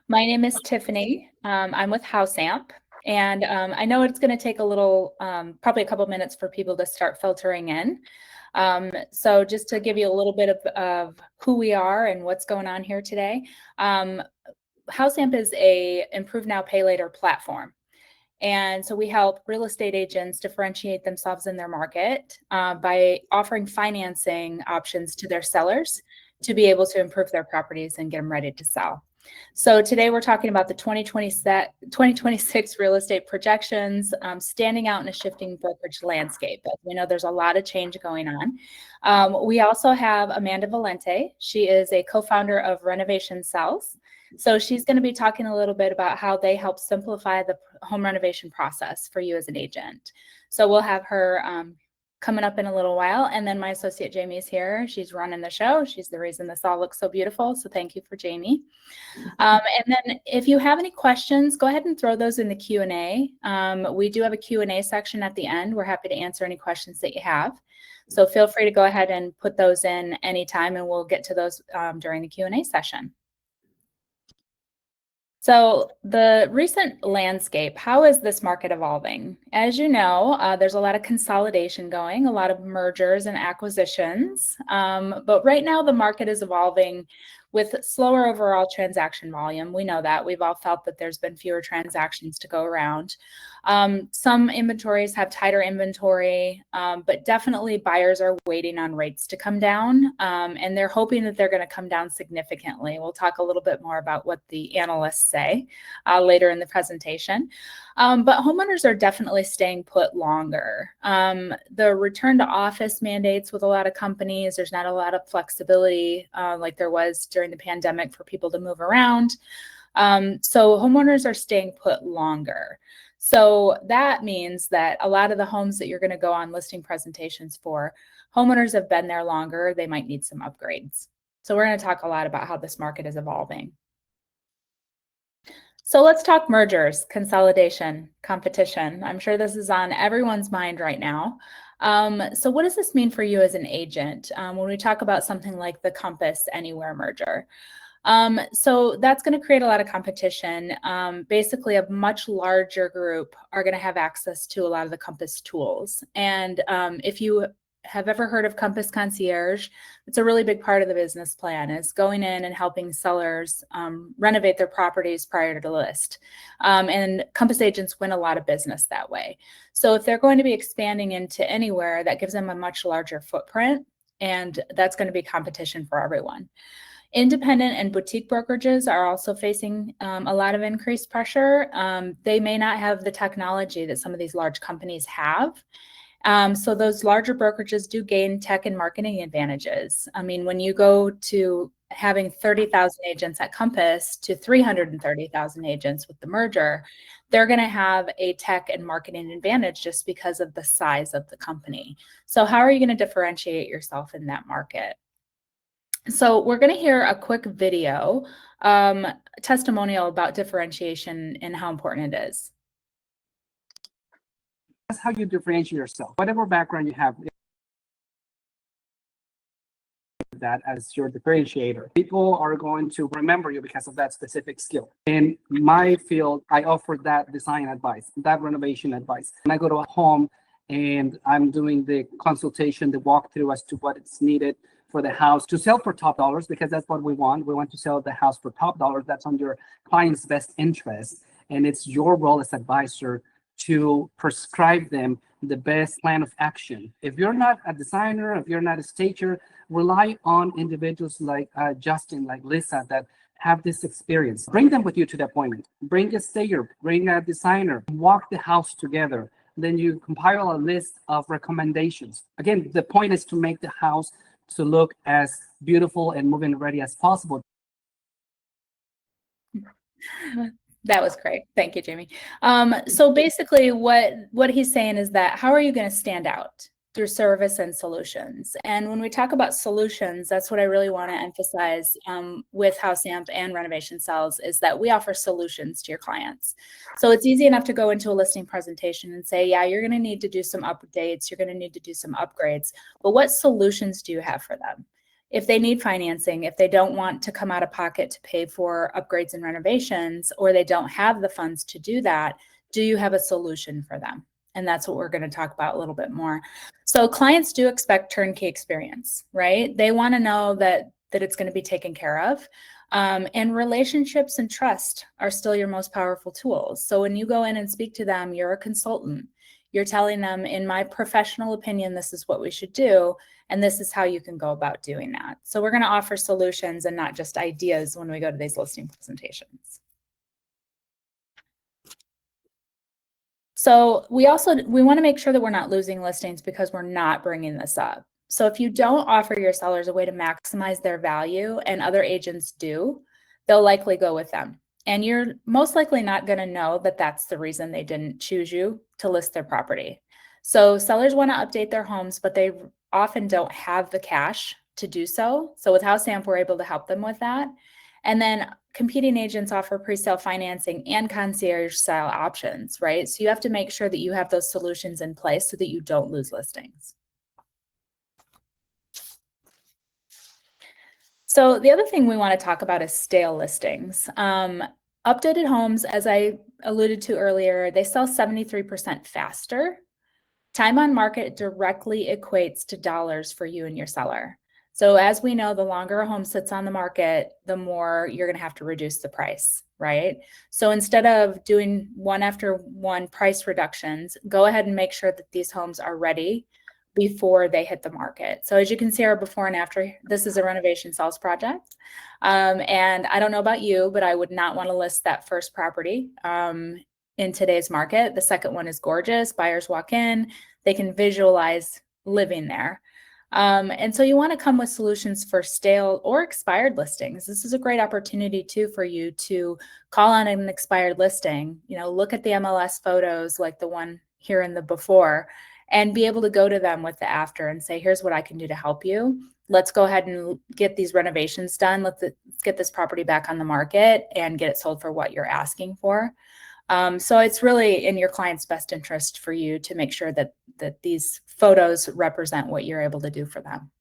My name is Tiffany. I'm with HouseAmp, and I know it's going to take a little, probably a couple minutes for people to start filtering in. So just to give you a little bit of who we are and what's going on here today, HouseAmp is a Improve Now, Pay Later platform. And so we help real estate agents differentiate themselves in their market by offering financing options to their sellers to be able to improve their properties and get them ready to sell. So today we're talking about the 2026 real estate projections, standing out in a shifting brokerage landscape. As we know, there's a lot of change going on. We also have Amanda Valente. She is a co-founder of Renovation Sells. So she's going to be talking a little bit about how they help simplify the home renovation process for you as an agent. So we'll have her coming up in a little while. And then my associate Jamie's here. She's running the show. She's the reason this all looks so beautiful. So thank you for Jamie. And then if you have any questions, go ahead and throw those in the Q&A. We do have a Q&A section at the end. We're happy to answer any questions that you have. So feel free to go ahead and put those in anytime, and we'll get to those during the Q&A session. So the recent landscape, how is this market evolving? As you know, there's a lot of consolidation going, a lot of mergers and acquisitions. But right now the market is evolving with slower overall transaction volume. We know that. We've all felt that there's been fewer transactions to go around. Some inventories have tighter inventory, but definitely buyers are waiting on rates to come down, and they're hoping that they're going to come down significantly. We'll talk a little bit more about what the analysts say later in the presentation. But homeowners are definitely staying put longer. The return to office mandates with a lot of companies, there's not a lot of flexibility like there was during the pandemic for people to move around. So homeowners are staying put longer. So that means that a lot of the homes that you're going to go on listing presentations for, homeowners have been there longer. They might need some upgrades. So we're going to talk a lot about how this market is evolving. So let's talk mergers, consolidation, competition. I'm sure this is on everyone's mind right now. So what does this mean for you as an agent when we talk about something like the Compass Anywhere merger? So that's going to create a lot of competition. Basically, a much larger group are going to have access to a lot of the Compass tools. And if you have ever heard of Compass Concierge, it's a really big part of the business plan, is going in and helping sellers renovate their properties prior to list. And Compass agents win a lot of business that way. So if they're going to be expanding into Anywhere, that gives them a much larger footprint, and that's going to be competition for everyone. Independent and boutique brokerages are also facing a lot of increased pressure. They may not have the technology that some of these large companies have. So those larger brokerages do gain tech and marketing advantages. I mean, when you go to having 30,000 agents at Compass to 330,000 agents with the merger, they're going to have a tech and marketing advantage just because of the size of the company. So how are you going to differentiate yourself in that market? So we're going to hear a quick video testimonial about differentiation and how important it is. That's how you differentiate yourself. Whatever background you have, that as your differentiator. People are going to remember you because of that specific skill. In my field, I offer that design advice, that renovation advice. When I go to a home and I'm doing the consultation, the walkthrough as to what is needed for the house to sell for top dollars, because that's what we want. We want to sell the house for top dollars. That's on your client's best interest. And it's your role as advisor to prescribe them the best plan of action. If you're not a designer, if you're not a stager, rely on individuals like Justin, like Lisa, that have this experience. Bring them with you to the appointment. Bring a stager, bring a designer, walk the house together. Then you compile a list of recommendations. Again, the point is to make the house to look as beautiful and move-in ready as possible. That was great. Thank you, Jamie. So basically what he's saying is that how are you going to stand out? Through service and solutions. And when we talk about solutions, that's what I really want to emphasize with HouseAmp and Renovation Sells, is that we offer solutions to your clients. So it's easy enough to go into a listing presentation and say, yeah, you're going to need to do some updates, you're going to need to do some upgrades, but what solutions do you have for them? If they need financing, if they don't want to come out of pocket to pay for upgrades and renovations, or they don't have the funds to do that, do you have a solution for them? And that's what we're going to talk about a little bit more. So clients do expect turnkey experience, right? They want to know that it's going to be taken care of. And relationships and trust are still your most powerful tools. So when you go in and speak to them, you're a consultant. You're telling them, in my professional opinion, this is what we should do, and this is how you can go about doing that. So we're going to offer solutions and not just ideas when we go to these listing presentations. So we want to make sure that we're not losing listings because we're not bringing this up. So if you don't offer your sellers a way to maximize their value and other agents do, they'll likely go with them. And you're most likely not going to know that that's the reason they didn't choose you to list their property. So sellers want to update their homes, but they often don't have the cash to do so. So with HouseAmp, we're able to help them with that. And then competing agents offer pre-sale financing and concierge style options, right? So you have to make sure that you have those solutions in place so that you don't lose listings. So the other thing we want to talk about is stale listings. Updated homes, as I alluded to earlier, they sell 73% faster. Time on market directly equates to dollars for you and your seller. So as we know, the longer a home sits on the market, the more you're going to have to reduce the price, right? So instead of doing one after one price reductions, go ahead and make sure that these homes are ready before they hit the market. So as you can see, our before and after, this is a renovation sales project. And I don't know about you, but I would not want to list that first property in today's market. The second one is gorgeous. Buyers walk in, they can visualize living there. And so you want to come with solutions for stale or expired listings. This is a great opportunity too for you to call on an expired listing, look at the MLS photos like the one here in the before, and be able to go to them with the after and say, here's what I can do to help you. Let's go ahead and get these renovations done. Let's get this property back on the market and get it sold for what you're asking for. So it's really in your client's best interest for you to make sure that these photos represent what you're able to do for them.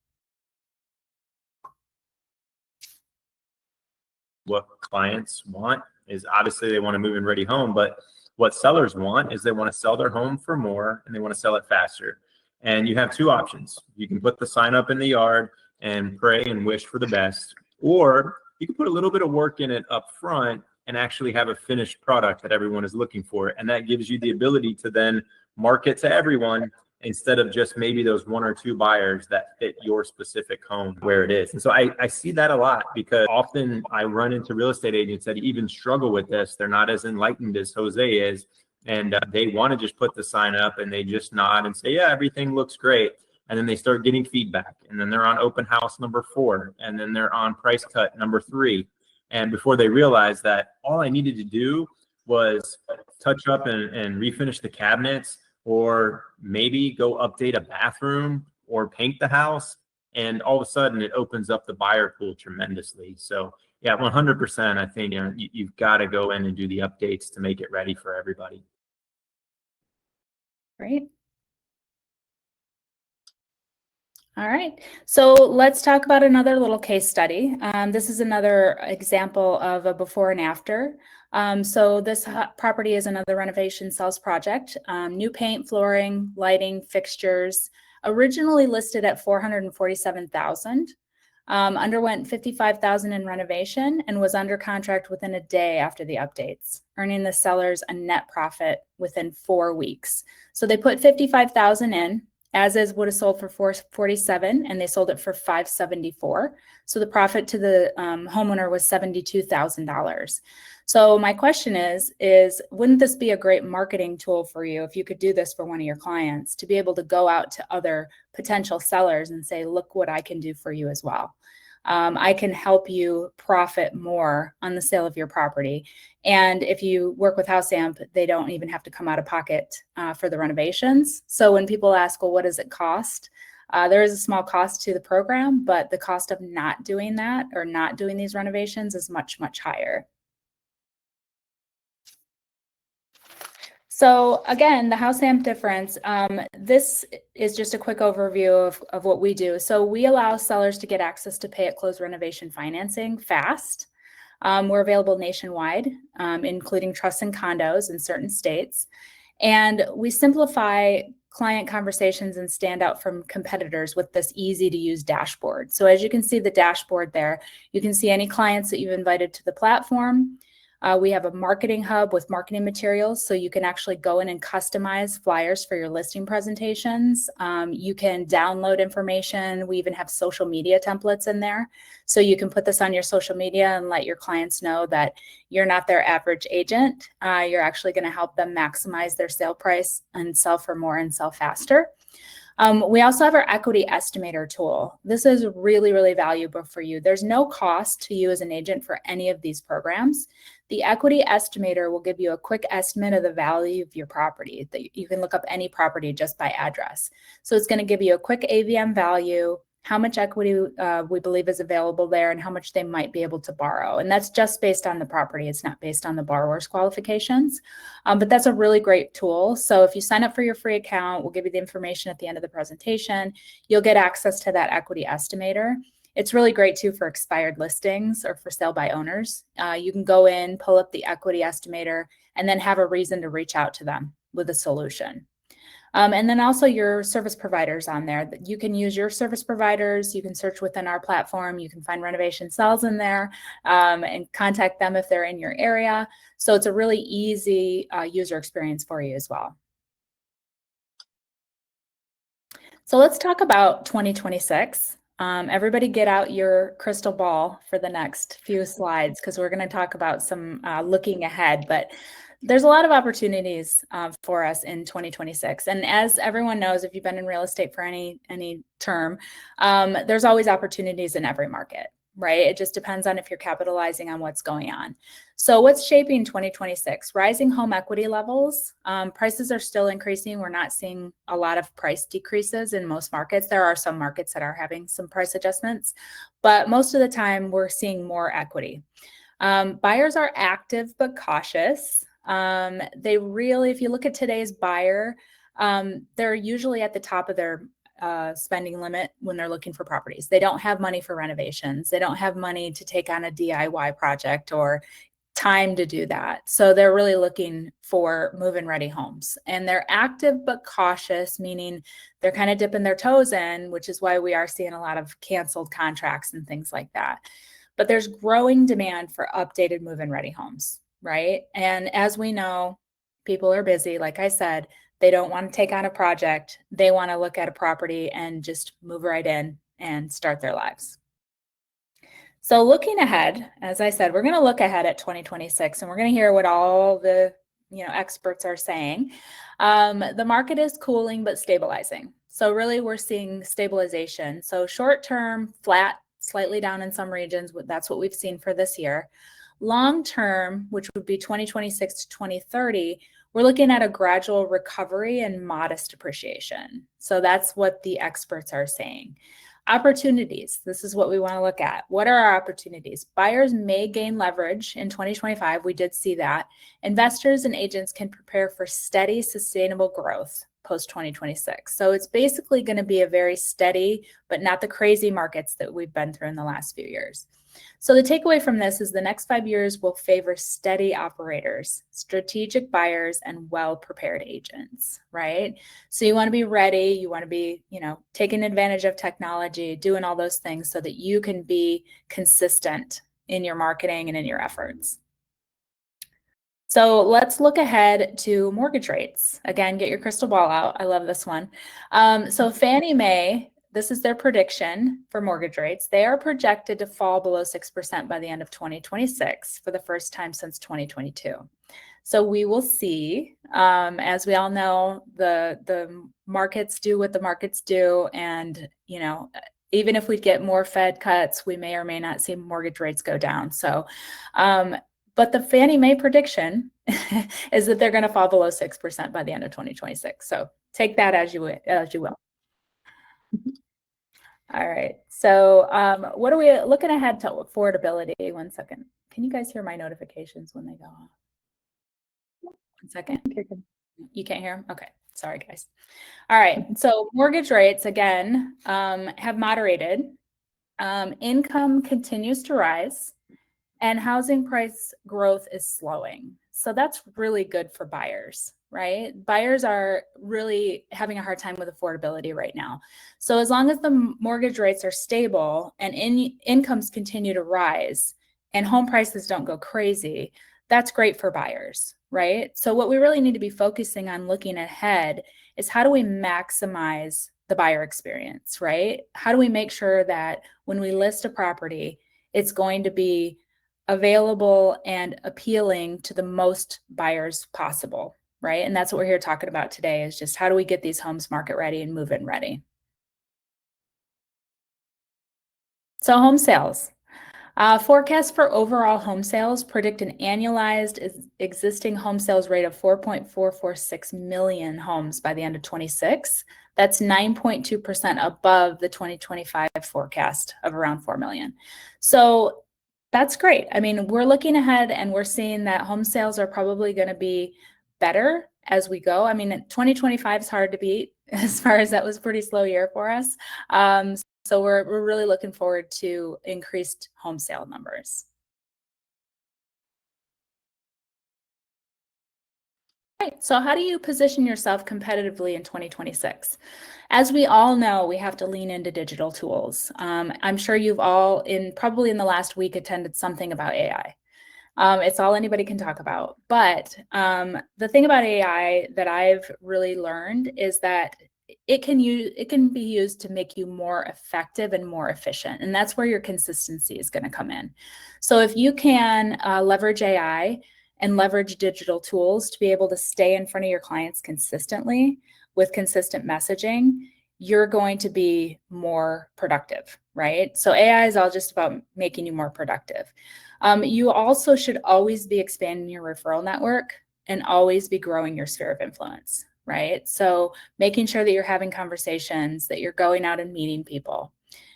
What clients want is obviously they want to move in ready home, but what sellers want is they want to sell their home for more and they want to sell it faster. And you have two options. You can put the sign up in the yard and pray and wish for the best, or you can put a little bit of work in it up front and actually have a finished product that everyone is looking for. And that gives you the ability to then market to everyone instead of just maybe those one or two buyers that fit your specific home where it is. And so I see that a lot because often I run into real estate agents that even struggle with this. They're not as enlightened as Jose is. And they want to just put the sign up and they just nod and say, yeah, everything looks great. And then they start getting feedback. And then they're on open house number 4. And then they're on price cut number 3. And before they realize that all I needed to do was touch up and refinish the cabinets, or maybe go update a bathroom or paint the house. And all of a sudden it opens up the buyer pool tremendously. So yeah, 100%. I think you've got to go in and do the updates to make it ready for everybody. Great. All right, so let's talk about another little case study. This is another example of a before and after. So this property is another renovation sales project. New paint, flooring, lighting, fixtures. Originally listed at $447,000. Underwent $55,000 in renovation and was under contract within a day after the updates, earning the sellers a net profit within 4 weeks. So they put $55,000 in. As is would have sold for $447,000 and they sold it for $574,000. So the profit to the homeowner was $72,000. So my question is wouldn't this be a great marketing tool for you if you could do this for one of your clients to be able to go out to other potential sellers and say, look what I can do for you as well. I can help you profit more on the sale of your property. And if you work with HouseAmp, they don't even have to come out of pocket for the renovations. So when people ask, well, what does it cost? There is a small cost to the program, but the cost of not doing that or not doing these renovations is much, much higher. So again, the HouseAmp difference, this is just a quick overview of what we do. So we allow sellers to get access to pay at close renovation financing fast. We're available nationwide, including trusts and condos in certain states. And we simplify client conversations and stand out from competitors with this easy to use dashboard. So as you can see the dashboard there, you can see any clients that you've invited to the platform. We have a marketing hub with marketing materials, so you can actually go in and customize flyers for your listing presentations. You can download information. We even have social media templates in there. So you can put this on your social media and let your clients know that you're not their average agent. You're actually going to help them maximize their sale price and sell for more and sell faster. We also have our equity estimator tool. This is really, really valuable for you. There's no cost to you as an agent for any of these programs. The equity estimator will give you a quick estimate of the value of your property. That you can look up any property just by address. So it's going to give you a quick AVM value, how much equity we believe is available there, and how much they might be able to borrow. And that's just based on the property. It's not based on the borrower's qualifications. But that's a really great tool. So if you sign up for your free account, we'll give you the information at the end of the presentation. You'll get access to that equity estimator. It's really great too for expired listings or for sale by owners. You can go in, pull up the equity estimator, and then have a reason to reach out to them with a solution. And then also your service providers on there. You can use your service providers. You can search within our platform. You can find renovation cells in there and contact them if they're in your area. So it's a really easy user experience for you as well. So let's talk about 2026. Everybody get out your crystal ball for the next few slides because we're going to talk about some looking ahead. But there's a lot of opportunities for us in 2026. And as everyone knows, if you've been in real estate for any term, there's always opportunities in every market, right? It just depends on if you're capitalizing on what's going on. So what's shaping 2026? Rising home equity levels. Prices are still increasing. We're not seeing a lot of price decreases in most markets. There are some markets that are having some price adjustments, but most of the time we're seeing more equity. Buyers are active but cautious. They really, if you look at today's buyer, they're usually at the top of their spending limit when they're looking for properties. They don't have money for renovations. They don't have money to take on a DIY project or time to do that. So they're really looking for move-in ready homes. And they're active but cautious, meaning they're kind of dipping their toes in, which is why we are seeing a lot of canceled contracts and things like that. But there's growing demand for updated move-in ready homes, right? And as we know, people are busy. Like I said, they don't want to take on a project. They want to look at a property and just move right in and start their lives. So looking ahead, as I said, we're going to look ahead at 2026 and we're going to hear what all the experts are saying. The market is cooling but stabilizing. So really we're seeing stabilization. So short term, flat, slightly down in some regions. That's what we've seen for this year. Long term, which would be 2026 to 2030, we're looking at a gradual recovery and modest appreciation. So that's what the experts are saying. Opportunities. This is what we want to look at. What are our opportunities? Buyers may gain leverage in 2025. We did see that. Investors and agents can prepare for steady, sustainable growth post 2026. So it's basically going to be a very steady, but not the crazy markets that we've been through in the last few years. So the takeaway from this is the next 5 years will favor steady operators, strategic buyers, and well-prepared agents, right? So you want to be ready. You want to be, taking advantage of technology, doing all those things so that you can be consistent in your marketing and in your efforts. So let's look ahead to mortgage rates. Again, get your crystal ball out. I love this one. So Fannie Mae, this is their prediction for mortgage rates. They are projected to fall below 6% by the end of 2026 for the first time since 2022. So we will see. As we all know, the markets do what the markets do. And, even if we get more Fed cuts, we may or may not see mortgage rates go down. So, but the Fannie Mae prediction is that they're going to fall below 6% by the end of 2026. So take that as you will. All right. So what are we looking ahead to affordability? 1 second. Can you guys hear my notifications when they go off? 1 second. You can't hear him? Okay. Sorry, guys. All right. So mortgage rates, again, have moderated. Income continues to rise, and housing price growth is slowing. So that's really good for buyers, right? Buyers are really having a hard time with affordability right now. So as long as the mortgage rates are stable and incomes continue to rise and home prices don't go crazy, that's great for buyers, right? So what we really need to be focusing on looking ahead is how do we maximize the buyer experience, right? How do we make sure that when we list a property, it's going to be available and appealing to the most buyers possible, right? And that's what we're here talking about today, is just how do we get these homes market ready and move-in ready. So home sales. Forecasts for overall home sales predict an annualized existing home sales rate of 4.446 million homes by the end of 26. That's 9.2% above the 2025 forecast of around 4 million. So that's great. I mean, we're looking ahead and we're seeing that home sales are probably going to be better as we go. I mean, 2025 is hard to beat as far as that was a pretty slow year for us. So we're really looking forward to increased home sale numbers. Right. So how do you position yourself competitively in 2026? As we all know, we have to lean into digital tools. I'm sure you've all probably in the last week attended something about AI. It's all anybody can talk about. But the thing about AI that I've really learned is that it can be used to make you more effective and more efficient. And that's where your consistency is going to come in. So if you can leverage AI and leverage digital tools to be able to stay in front of your clients consistently with consistent messaging, you're going to be more productive, right? So AI is all just about making you more productive. You also should always be expanding your referral network and always be growing your sphere of influence, right? So making sure that you're having conversations, that you're going out and meeting people.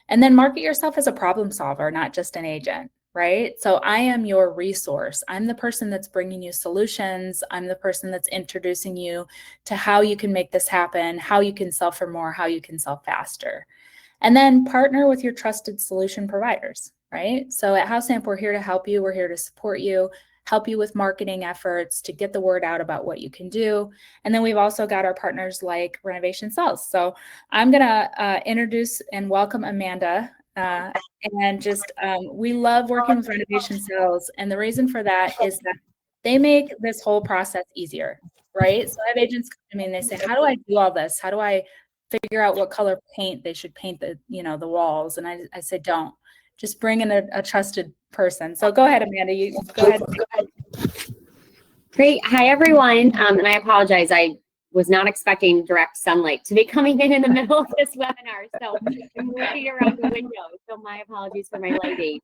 And then market yourself as a problem solver, not just an agent, right? So I am your resource. I'm the person that's bringing you solutions. I'm the person that's introducing you to how you can make this happen, how you can sell for more, how you can sell faster. And then partner with your trusted solution providers, right? So at HouseAmp, we're here to help you. We're here to support you, help you with marketing efforts to get the word out about what you can do. And then we've also got our partners like Renovation Sales. So I'm going to introduce and welcome Amanda. And just we love working with Renovation Sales. And the reason for that is that they make this whole process easier, right? So I have agents come to me and they say, how do I do all this? How do I figure out what color paint they should paint the walls? And I said, don't. Just bring in a trusted person. So go ahead, Amanda. You go ahead. Great. Hi, everyone. And I apologize. I was not expecting direct sunlight to be coming in the middle of this webinar. So I'm looking around the window. So my apologies for my lighting.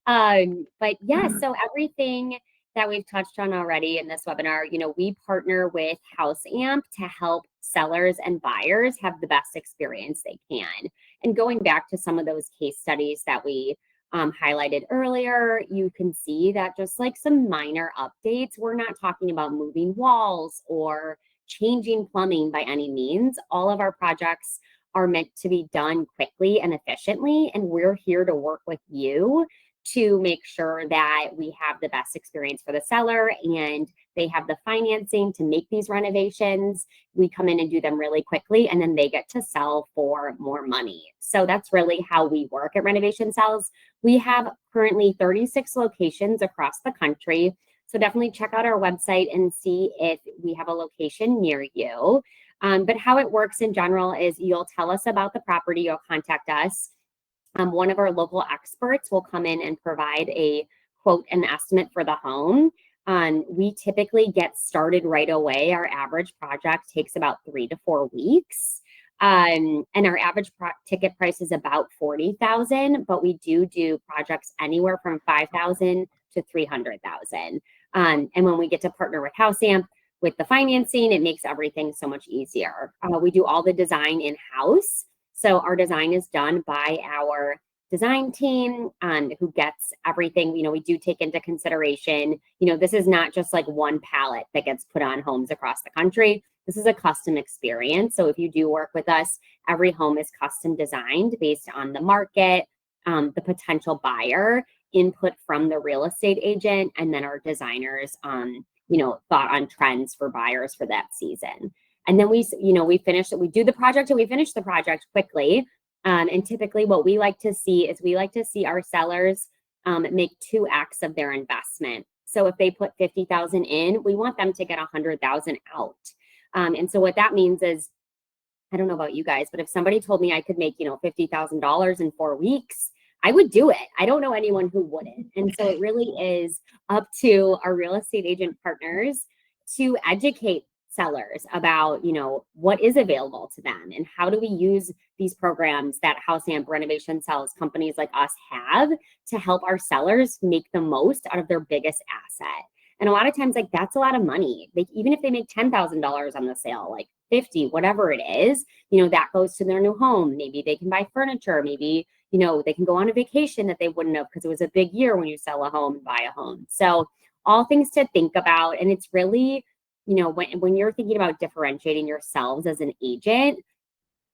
But yeah, so everything that we've touched on already in this webinar, we partner with HouseAmp to help sellers and buyers have the best experience they can. And going back to some of those case studies that we highlighted earlier, you can see that just like some minor updates, we're not talking about moving walls or changing plumbing by any means. All of our projects are meant to be done quickly and efficiently, and we're here to work with you to make sure that we have the best experience for the seller and they have the financing to make these renovations. We come in and do them really quickly, and then they get to sell for more money. So that's really how we work at Renovation Sales. We have currently 36 locations across the country. So definitely check out our website and see if we have a location near you. But how it works in general is you'll tell us about the property, you'll contact us. One of our local experts will come in and provide a quote and estimate for the home. We typically get started right away. Our average project takes about 3 to 4 weeks. And our average ticket price is about $40,000, but we do projects anywhere from $5,000 to $300,000. And when we get to partner with HouseAmp with the financing, it makes everything so much easier. We do all the design in-house. So our design is done by our design team who gets everything. We do take into consideration, this is not just like one palette that gets put on homes across the country. This is a custom experience. So if you do work with us, every home is custom designed based on the market, the potential buyer, input from the real estate agent, and then our designers, thought on trends for buyers for that season. And then we do the project and we finish the project quickly. And typically what we like to see is our sellers make 2x of their investment. So if they put 50,000 in, we want them to get 100,000 out. And so what that means is, I don't know about you guys, but if somebody told me I could make, $50,000 in 4 weeks, I would do it. I don't know anyone who wouldn't. And so it really is up to our real estate agent partners to educate sellers about, what is available to them and how do we use these programs that HouseAmp renovation sales companies like us have to help our sellers make the most out of their biggest asset. And a lot of times, like, that's a lot of money. Even if they make $10,000 on the sale, like 50, whatever it is, that goes to their new home. Maybe they can buy furniture. Maybe, they can go on a vacation that they wouldn't have because it was a big year when you sell a home and buy a home. So all things to think about. And it's really, when you're thinking about differentiating yourselves as an agent,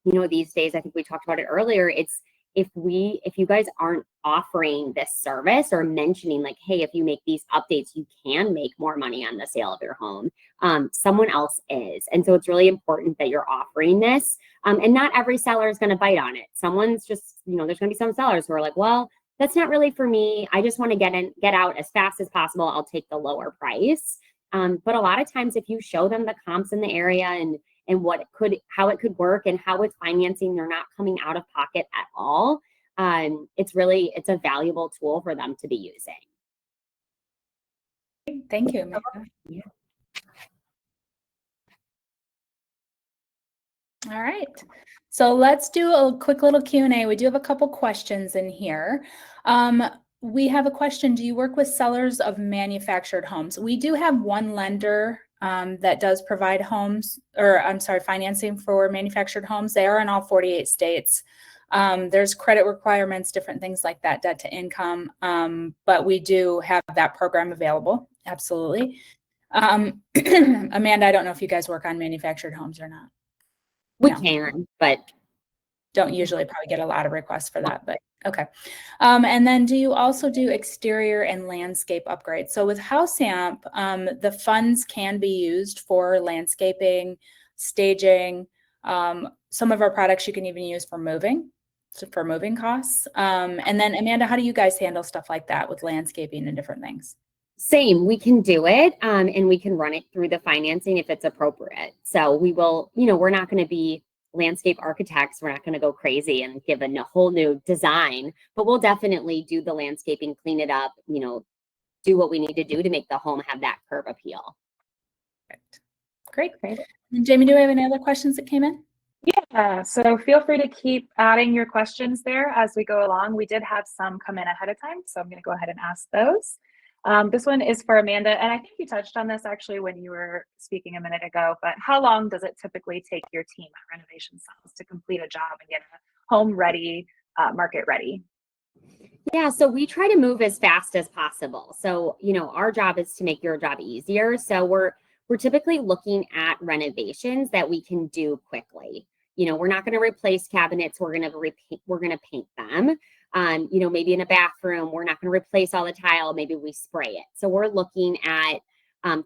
these days, I think we talked about it earlier, it's if you guys aren't offering this service or mentioning like, hey, if you make these updates, you can make more money on the sale of your home, someone else is. And so it's really important that you're offering this. And not every seller is going to bite on it. Someone's just, there's going to be some sellers who are like, well, that's not really for me. I just want to get out as fast as possible. I'll take the lower price. But a lot of times if you show them the comps in the area and how it could work and how it's financing, they're not coming out of pocket at all. It's a valuable tool for them to be using. Thank you, Amanda. Yeah. All right. So let's do a quick little Q&A. We do have a couple questions in here. We have a question. Do you work with sellers of manufactured homes? We do have one lender that does provide financing for manufactured homes. They are in all 48 states. There's credit requirements, different things like that, debt to income. But we do have that program available. Absolutely. Amanda, I don't know if you guys work on manufactured homes or not. We can, but don't usually probably get a lot of requests for that, but okay. And then do you also do exterior and landscape upgrades? So with HouseAmp, the funds can be used for landscaping, staging. Some of our products you can even use for moving costs. And then Amanda, how do you guys handle stuff like that with landscaping and different things? Same, we can do it and we can run it through the financing if it's appropriate. So we will, we're not going to be landscape architects. We're not going to go crazy and give a whole new design, but we'll definitely do the landscaping, clean it up, do what we need to do to make the home have that curb appeal. Great. And Jamie, do we have any other questions that came in? Yeah, so feel free to keep adding your questions there as we go along. We did have some come in ahead of time, so I'm going to go ahead and ask those. This one is for Amanda, and I think you touched on this actually when you were speaking a minute ago, but how long does it typically take your team at Renovation Sales to complete a job and get a home ready, market ready? Yeah, so we try to move as fast as possible. So, our job is to make your job easier. So we're typically looking at renovations that we can do quickly. We're not going to replace cabinets. We're going to paint them. Maybe in a bathroom, we're not going to replace all the tile. Maybe we spray it. So we're looking at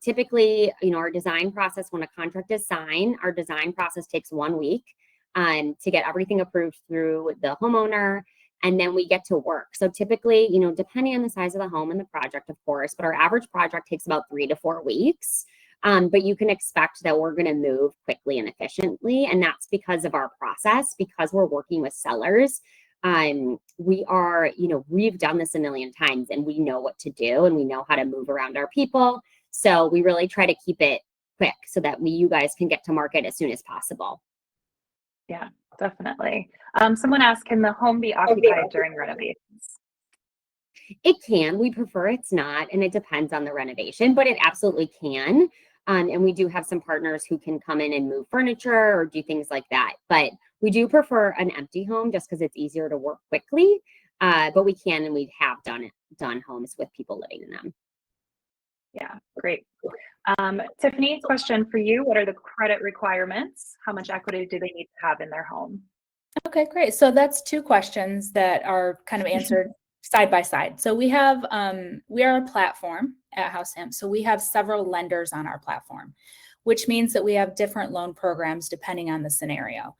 typically, our design process, when a contract is signed, our design process takes 1 week to get everything approved through the homeowner. And then we get to work. So typically, depending on the size of the home and the project, of course, but our average project takes about 3 to 4 weeks. But you can expect that we're going to move quickly and efficiently. And that's because of our process, because we're working with sellers. We are, we've done this a million times and we know what to do and we know how to move around our people. So we really try to keep it quick so that you guys can get to market as soon as possible. Yeah, definitely. Someone asked, can the home be occupied during renovations? It can. We prefer it's not, and it depends on the renovation, but it absolutely can. And we do have some partners who can come in and move furniture or do things like that. But we do prefer an empty home just because it's easier to work quickly. But we can, and we have done homes with people living in them. Yeah, great. Tiffany, question for you. What are the credit requirements? How much equity do they need to have in their home? Okay, great. So that's two questions that are kind of answered side by side. So we are a platform at HouseAmp. So we have several lenders on our platform, which means that we have different loan programs depending on the scenario.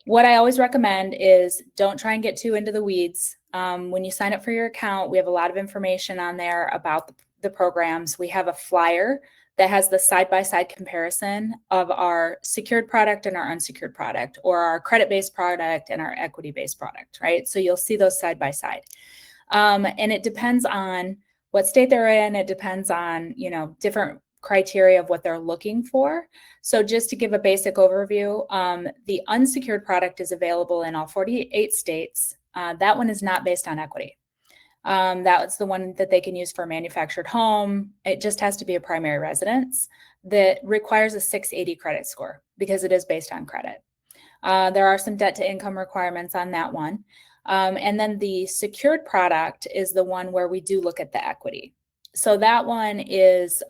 What I always recommend is don't try and get too into the weeds. When you sign up for your account, we have a lot of information on there about the programs. We have a flyer that has the side-by-side comparison of our secured product and our unsecured product, or our credit-based product and our equity-based product, right? So you'll see those side by side. And it depends on what state they're in. It depends on, different criteria of what they're looking for. So just to give a basic overview, the unsecured product is available in all 48 states. That one is not based on equity. That's the one that they can use for a manufactured home. It just has to be a primary residence that requires a 680 credit score because it is based on credit. There are some debt to income requirements on that one. And then the secured product is the one where we do look at the equity. So that one is,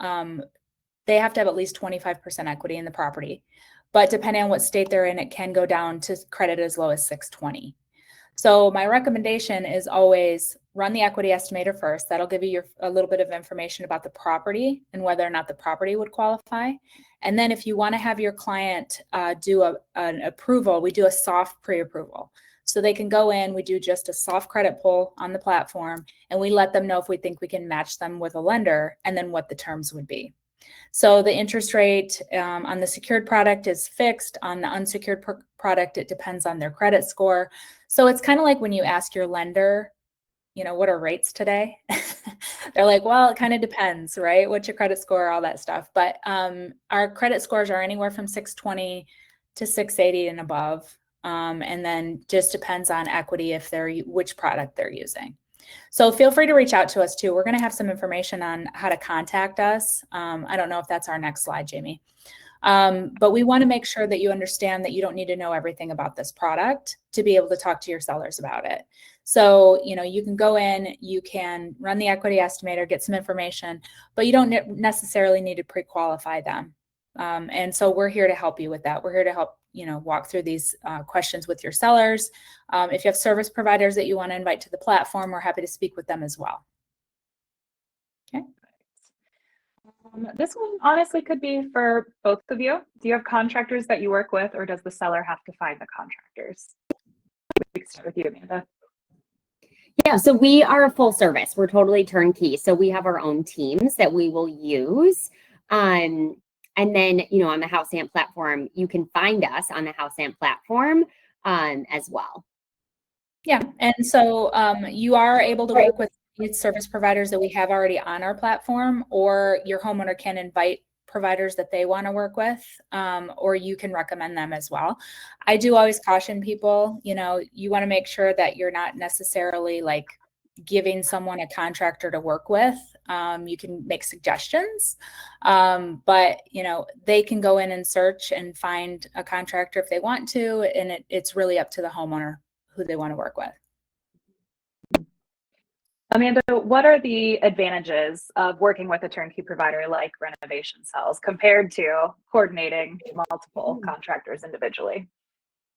they have to have at least 25% equity in the property. But depending on what state they're in, it can go down to credit as low as 620. So my recommendation is always run the equity estimator first. That'll give you a little bit of information about the property and whether or not the property would qualify. And then if you want to have your client do an approval, we do a soft pre-approval. So they can go in, we do just a soft credit pull on the platform, and we let them know if we think we can match them with a lender and then what the terms would be. So the interest rate on the secured product is fixed. On the unsecured product, it depends on their credit score. So it's kind of like when you ask your lender, what are rates today? They're like, well, it kind of depends, right? What's your credit score, all that stuff. But our credit scores are anywhere from 620 to 680 and above. And then just depends on equity which product they're using. So feel free to reach out to us too. We're going to have some information on how to contact us. I don't know if that's our next slide, Jamie. But we want to make sure that you understand that you don't need to know everything about this product to be able to talk to your sellers about it. So, you can go in, you can run the equity estimator, get some information, but you don't necessarily need to pre-qualify them. And so we're here to help you with that. We're here to help, walk through these questions with your sellers. If you have service providers that you want to invite to the platform, we're happy to speak with them as well. Okay. This one honestly could be for both of you. Do you have contractors that you work with, or does the seller have to find the contractors? We can start with you, Amanda. Yeah, so we are a full service. We're totally turnkey. So we have our own teams that we will use. And then, on the HouseAmp platform, you can find us on the HouseAmp platform as well. Yeah, and so you are able to work with service providers that we have already on our platform, or your homeowner can invite providers that they want to work with, or you can recommend them as well. I do always caution people, you want to make sure that you're not necessarily like giving someone a contractor to work with. You can make suggestions, but they can go in and search and find a contractor if they want to, and it's really up to the homeowner who they want to work with. Amanda, what are the advantages of working with a turnkey provider like Renovation Cells compared to coordinating multiple contractors individually?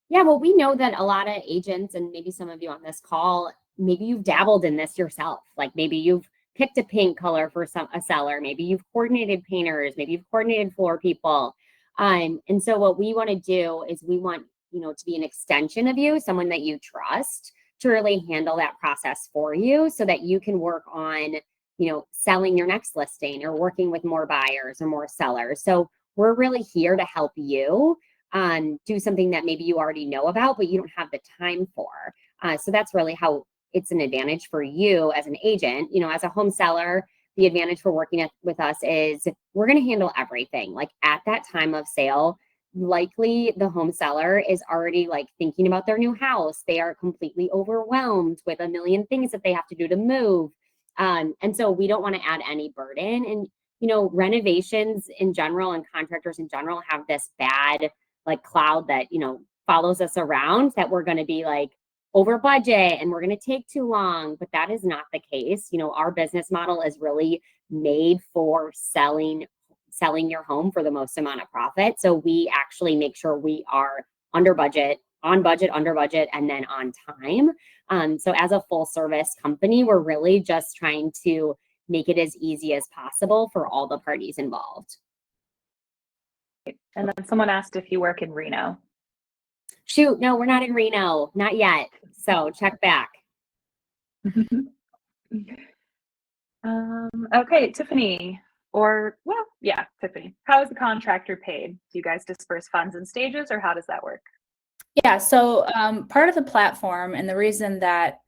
Yeah, well, we know that a lot of agents, and maybe some of you on this call, maybe you've dabbled in this yourself. Like maybe you've picked a paint color for a seller. Maybe you've coordinated painters. Maybe you've coordinated floor people. And so what we want to do is we want, to be an extension of you, someone that you trust, to really handle that process for you so that you can work on, selling your next listing or working with more buyers or more sellers. So we're really here to help you do something that maybe you already know about, but you don't have the time for. So that's really how it's an advantage for you as an agent. As a home seller, the advantage for working with us is we're going to handle everything. Like at that time of sale, likely the home seller is already like thinking about their new house. They are completely overwhelmed with a million things that they have to do to move. And so we don't want to add any burden. And, renovations in general and contractors in general have this bad like cloud that, follows us around that we're going to be like over budget and we're going to take too long, but that is not the case. You know, our business model is really made for selling your home for the most amount of profit. So we actually make sure we are under budget, on budget, under budget, and then on time. So as a full service company, we're really just trying to make it as easy as possible for all the parties involved. And then someone asked if you work in Reno. Shoot, no, we're not in Reno, not yet. So check back. Okay, Tiffany, Tiffany, how is the contractor paid? Do you guys disperse funds in stages, or how does that work? Yeah, so part of the platform, and the reason that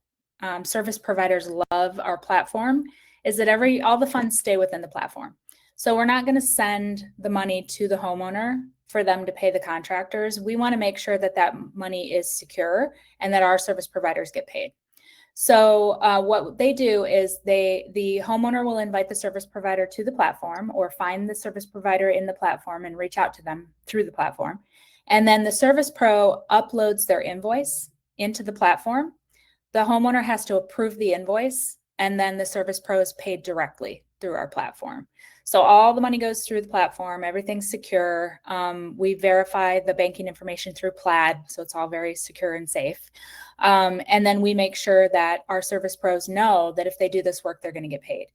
service providers love our platform is that all the funds stay within the platform. So we're not going to send the money to the homeowner for them to pay the contractors. We want to make sure that that money is secure and that our service providers get paid. So what they do is the homeowner will invite the service provider to the platform, or find the service provider in the platform and reach out to them through the platform. And then the service pro uploads their invoice into the platform. The homeowner has to approve the invoice, and then the service pro is paid directly through our platform. So all the money goes through the platform, everything's secure. We verify the banking information through Plaid, so it's all very secure and safe. And then we make sure that our service pros know that if they do this work, they're going to get paid.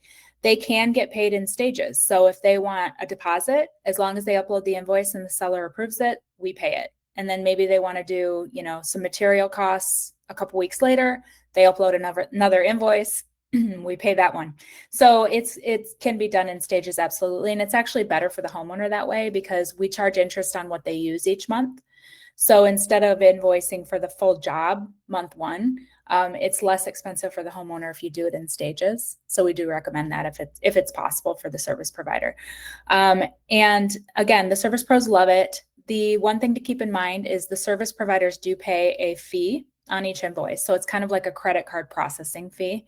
They can get paid in stages. So if they want a deposit, as long as they upload the invoice and the seller approves it, we pay it. And then maybe they want to do, some material costs a couple weeks later, they upload another invoice, we pay that one. So it can be done in stages, absolutely. And it's actually better for the homeowner that way, because we charge interest on what they use each month. So instead of invoicing for the full job month one, it's less expensive for the homeowner if you do it in stages. So we do recommend that if it's possible for the service provider. And again, the service pros love it. The one thing to keep in mind is the service providers do pay a fee on each invoice. So it's kind of like a credit card processing fee.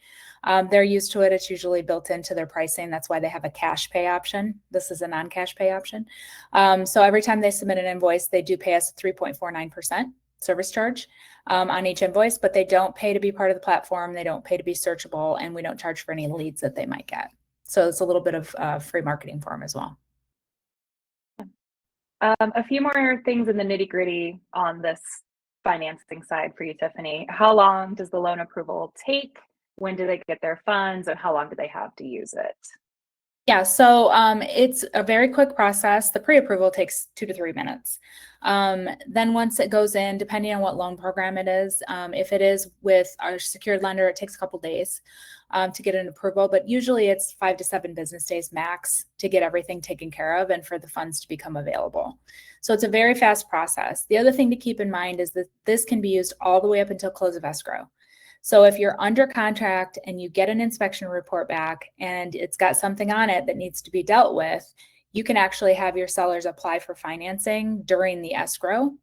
They're used to it. It's usually built into their pricing. That's why they have a cash pay option. This is a non-cash pay option. So every time they submit an invoice, they do pay us a 3.49% service charge on each invoice, but they don't pay to be part of the platform. They don't pay to be searchable, and we don't charge for any leads that they might get. So it's a little bit of free marketing for them as well. A few more things in the nitty-gritty on this financing side for you, Tiffany. How long does the loan approval take? When do they get their funds, and how long do they have to use it? Yeah, so it's a very quick process. The pre-approval takes 2 to 3 minutes. Then once it goes in, depending on what loan program it is, if it is with our secured lender, it takes a couple days to get an approval, but usually it's 5 to 7 business days max to get everything taken care of and for the funds to become available. So it's a very fast process. The other thing to keep in mind is that this can be used all the way up until close of escrow. So if you're under contract and you get an inspection report back and it's got something on it that needs to be dealt with, you can actually have your sellers apply for financing during the escrow,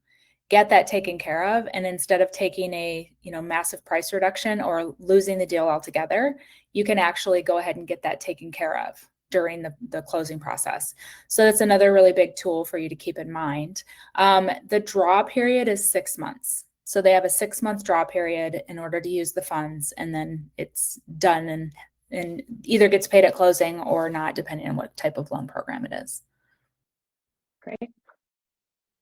get that taken care of, and instead of taking a massive price reduction or losing the deal altogether, you can actually go ahead and get that taken care of during the closing process. So that's another really big tool for you to keep in mind. The draw period is 6 months. So they have a 6-month draw period in order to use the funds, and then it's done and either gets paid at closing or not, depending on what type of loan program it is. Great.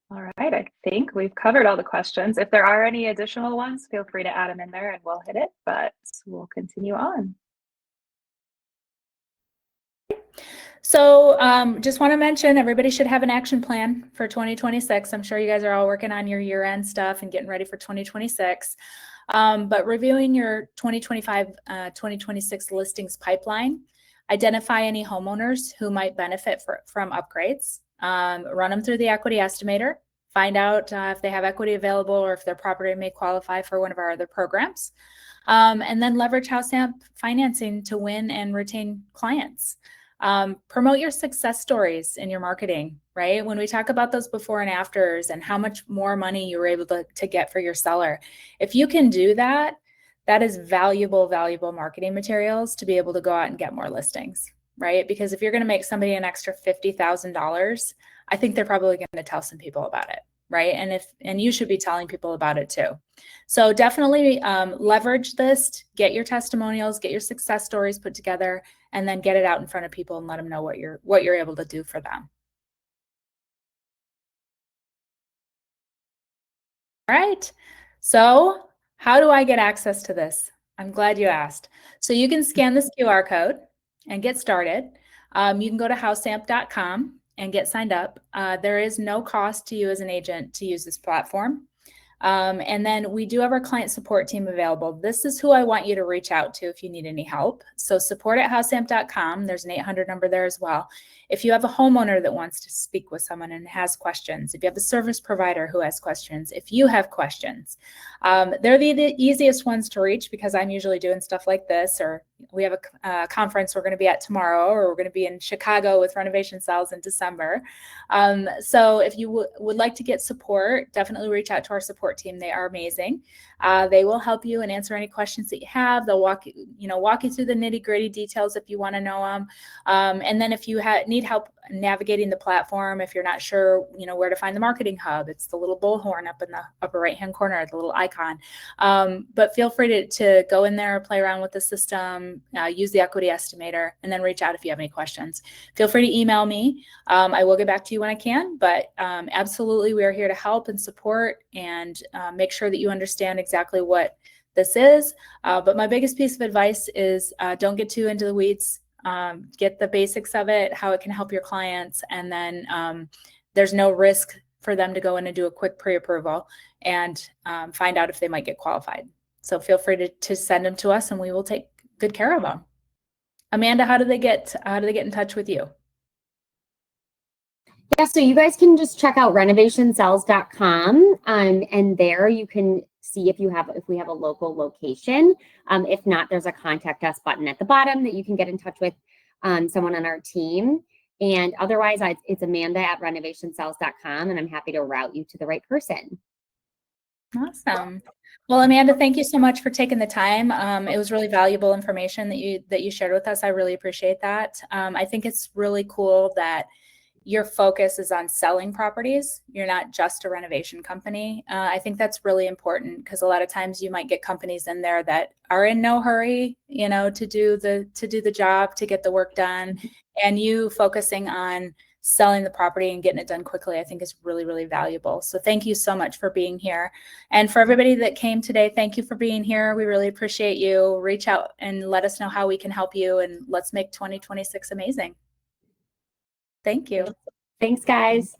All right, I think we've covered all the questions. If there are any additional ones, feel free to add them in there and we'll hit it, but we'll continue on. So just want to mention, everybody should have an action plan for 2026. I'm sure you guys are all working on your year-end stuff and getting ready for 2026. But reviewing your 2025-2026 listings pipeline, identify any homeowners who might benefit from upgrades, run them through the equity estimator, find out if they have equity available or if their property may qualify for one of our other programs, and then leverage HouseAmp financing to win and retain clients. Promote your success stories in your marketing, right? When we talk about those before and afters and how much more money you were able to get for your seller, if you can do that, that is valuable marketing materials to be able to go out and get more listings, right? Because if you're going to make somebody an extra $50,000, I think they're probably going to tell some people about it, right? And you should be telling people about it too. So definitely leverage this, get your testimonials, get your success stories put together, and then get it out in front of people and let them know what you're able to do for them. All right. So how do I get access to this? I'm glad you asked. So you can scan this QR code and get started. You can go to HouseAmp.com and get signed up. There is no cost to you as an agent to use this platform. And then we do have our client support team available. This is who I want you to reach out to if you need any help. So support@houseamp.com. There's an 800 number there as well. If you have a homeowner that wants to speak with someone and has questions, if you have a service provider who has questions, if you have questions, they're the easiest ones to reach because I'm usually doing stuff like this, or we have a conference we're going to be at tomorrow, or we're going to be in Chicago with renovation sales in December. So if you would like to get support, definitely reach out to our support team. They are amazing. They will help you and answer any questions that you have. They'll walk you through the nitty-gritty details if you want to know them. And then if you need help navigating the platform, if you're not sure, where to find the marketing hub, it's the little bullhorn up in the upper right-hand corner, the little icon. But feel free to go in there, play around with the system, use the equity estimator, and then reach out if you have any questions. Feel free to email me. I will get back to you when I can, but absolutely, we are here to help and support and make sure that you understand exactly what this is. But my biggest piece of advice is don't get too into the weeds. Get the basics of it, how it can help your clients, and then there's no risk for them to go in and do a quick pre-approval and find out if they might get qualified. So feel free to send them to us, and we will take good care of them. Amanda, how do they get in touch with you? Yeah, so you guys can just check out renovationcells.com, and there you can see if we have a local location. If not, there's a contact us button at the bottom that you can get in touch with someone on our team. And otherwise, it's Amanda@renovationcells.com, and I'm happy to route you to the right person. Awesome. Well, Amanda, thank you so much for taking the time. It was really valuable information that you shared with us. I really appreciate that. I think it's really cool that your focus is on selling properties. You're not just a renovation company. I think that's really important because a lot of times you might get companies in there that are in no hurry, to do the job, to get the work done, and you focusing on selling the property and getting it done quickly, I think is really, really valuable. So thank you so much for being here. And for everybody that came today, thank you for being here. We really appreciate you. Reach out and let us know how we can help you, and let's make 2026 amazing. Thank you. Thanks, guys.